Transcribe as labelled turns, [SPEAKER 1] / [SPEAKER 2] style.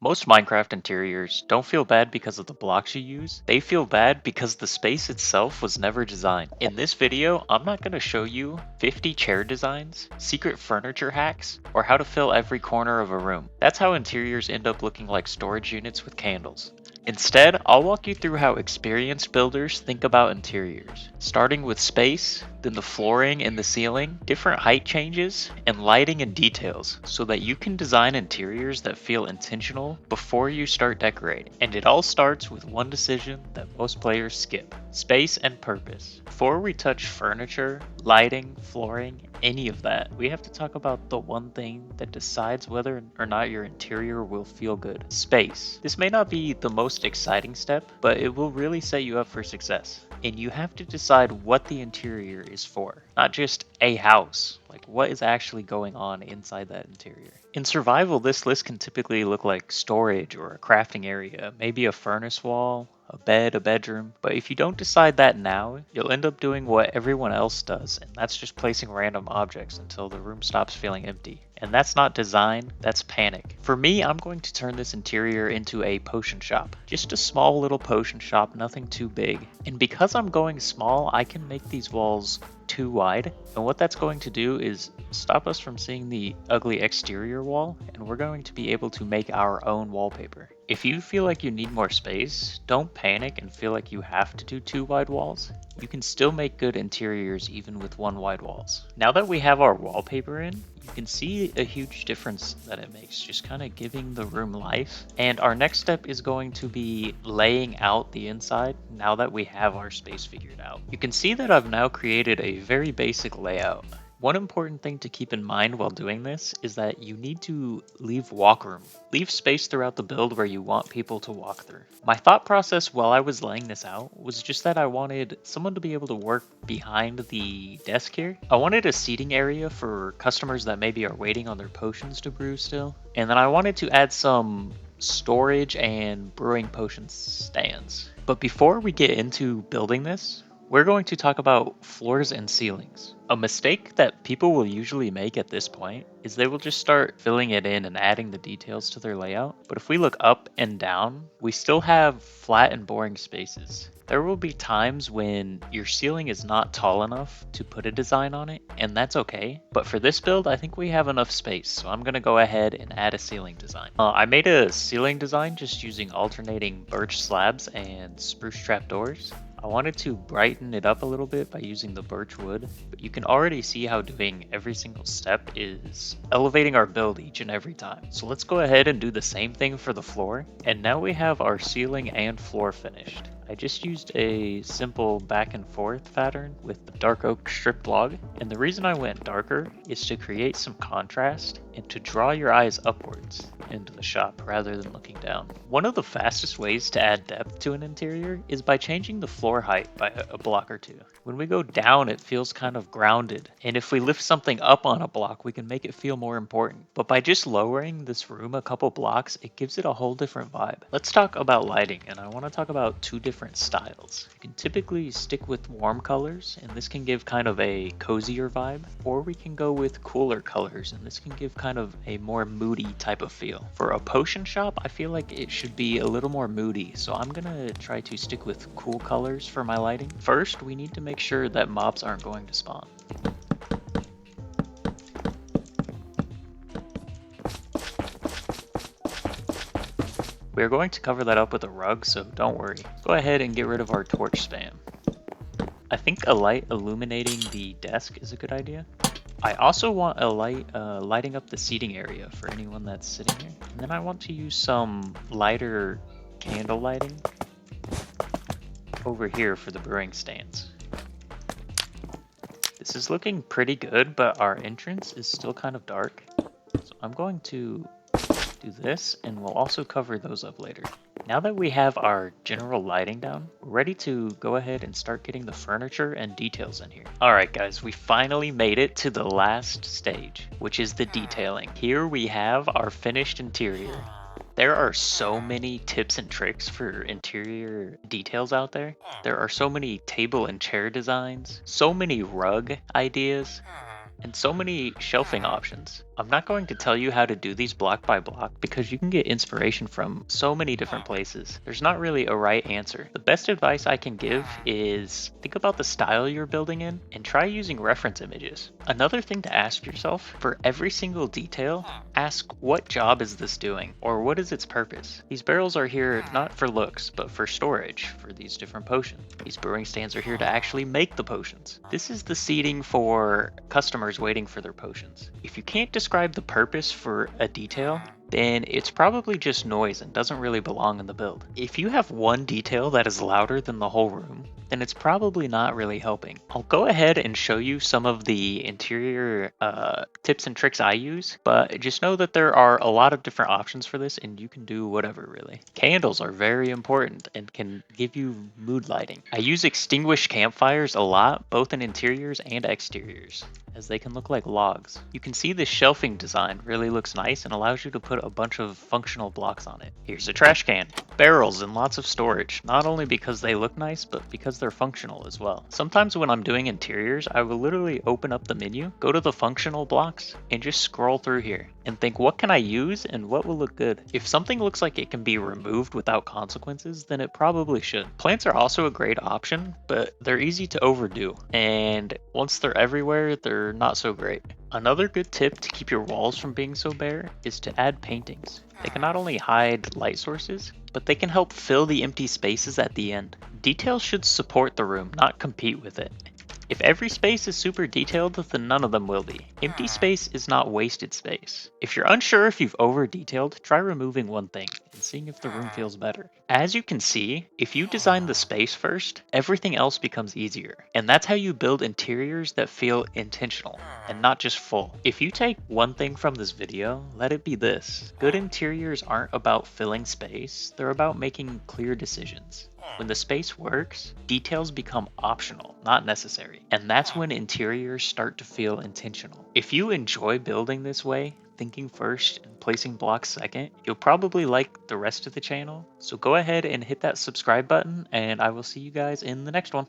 [SPEAKER 1] Most Minecraft interiors don't feel bad because of the blocks you use, they feel bad because the space itself was never designed. In this video, I'm not going to show you 50 chair designs, secret furniture hacks, or how to fill every corner of a room. That's how interiors end up looking like storage units with candles. Instead, I'll walk you through how experienced builders think about interiors, starting with space, then the flooring and the ceiling, different height changes, and lighting and details, so that you can design interiors that feel intentional before you start decorating. And it all starts with one decision that most players skip: space and purpose. Before we touch furniture, lighting, flooring, any of that, we have to talk about the one thing that decides whether or not your interior will feel good: space. This may not be the most exciting step, but it will really set you up for success. And you have to decide what the interior is for, not just a house. Like, what is actually going on inside that interior? In survival, this list can typically look like storage or a crafting area, maybe a furnace wall, a bed, a bedroom. But if you don't decide that now, you'll end up doing what everyone else does, and that's just placing random objects until the room stops feeling empty. And that's not design, that's panic. For me, I'm going to turn this interior into a potion shop. Just a small little potion shop, nothing too big. And because I'm going small, I can make these walls too wide, and what that's going to do is stop us from seeing the ugly exterior wall, and we're going to be able to make our own wallpaper. If you feel like you need more space, don't panic and feel like you have to do two wide walls. You can still make good interiors even with one wide walls. Now that we have our wallpaper in, you can see a huge difference that it makes, just kind of giving the room life. And our next step is going to be laying out the inside now that we have our space figured out. You can see that I've now created a very basic layout. One important thing to keep in mind while doing this is that you need to leave walk room. Leave space throughout the build where you want people to walk through. My thought process while I was laying this out was just that I wanted someone to be able to work behind the desk here. I wanted a seating area for customers that maybe are waiting on their potions to brew still. And then I wanted to add some storage and brewing potion stands. But before we get into building this, we're going to talk about floors and ceilings. A mistake that people will usually make at this point is they will just start filling it in and adding the details to their layout. But if we look up and down, we still have flat and boring spaces. There will be times when your ceiling is not tall enough to put a design on it, and that's okay. But for this build, I think we have enough space, so I'm gonna go ahead and add a ceiling design. I made a ceiling design just using alternating birch slabs and spruce trapdoors. I wanted to brighten it up a little bit by using the birch wood, but you can already see how doing every single step is elevating our build each and every time. So let's go ahead and do the same thing for the floor. And now we have our ceiling and floor finished. I just used a simple back and forth pattern with the dark oak strip log. And the reason I went darker is to create some contrast and to draw your eyes upwards into the shop rather than looking down. One of the fastest ways to add depth to an interior is by changing the floor height by a block or two. When we go down, it feels kind of grounded. And if we lift something up on a block, we can make it feel more important. But by just lowering this room a couple blocks, it gives it a whole different vibe. Let's talk about lighting, and I want to talk about two different styles. You can typically stick with warm colors, and this can give kind of a cozier vibe, or we can go with cooler colors, and this can give kind of a more moody type of feel. For a potion shop, I feel like it should be a little more moody, so I'm gonna try to stick with cool colors for my lighting. First, we need to make sure that mobs aren't going to spawn. We're going to cover that up with a rug, so don't worry. Go ahead and get rid of our torch spam. I think a light illuminating the desk is a good idea. I also want a light lighting up the seating area for anyone that's sitting here. And then I want to use some lighter candle lighting over here for the brewing stands. This is looking pretty good, but our entrance is still kind of dark. So I'm going to do this, and we'll also cover those up later. Now that we have our general lighting down, we're ready to go ahead and start getting the furniture and details in here. Alright guys, we finally made it to the last stage, which is the detailing. Here we have our finished interior. There are so many tips and tricks for interior details out there. There are so many table and chair designs, so many rug ideas, and so many shelving options. I'm not going to tell you how to do these block by block because you can get inspiration from so many different places. There's not really a right answer. The best advice I can give is think about the style you're building in and try using reference images. Another thing to ask yourself, for every single detail, ask what job is this doing or what is its purpose? These barrels are here not for looks, but for storage for these different potions. These brewing stands are here to actually make the potions. This is the seating for customers waiting for their potions. If you can't describe the purpose for a detail, then it's probably just noise and doesn't really belong in the build. If you have one detail that is louder than the whole room, then it's probably not really helping. I'll go ahead and show you some of the interior tips and tricks I use, but just know that there are a lot of different options for this and you can do whatever really. Candles are very important and can give you mood lighting. I use extinguished campfires a lot, both in interiors and exteriors, as they can look like logs. You can see the shelving design really looks nice and allows you to put a bunch of functional blocks on it. Here's a trash can. Barrels and lots of storage, not only because they look nice, but because they're functional as well. Sometimes when I'm doing interiors, I will literally open up the menu, go to the functional blocks, and just scroll through here and think, what can I use and what will look good? If something looks like it can be removed without consequences, then it probably should. Plants are also a great option, but they're easy to overdo, and once they're everywhere, they're not so great. Another good tip to keep your walls from being so bare is to add paintings. They can not only hide light sources, but they can help fill the empty spaces at the end. Details should support the room, not compete with it. If every space is super detailed, then none of them will be. Empty space is not wasted space. If you're unsure if you've over detailed, try removing one thing and seeing if the room feels better. As you can see, if you design the space first, everything else becomes easier. And that's how you build interiors that feel intentional and not just full. If you take one thing from this video, let it be this. Good interiors aren't about filling space, they're about making clear decisions. When the space works, details become optional, not necessary. And that's when interiors start to feel intentional. If you enjoy building this way, thinking first and placing blocks second, you'll probably like the rest of the channel. So go ahead and hit that subscribe button, and I will see you guys in the next one.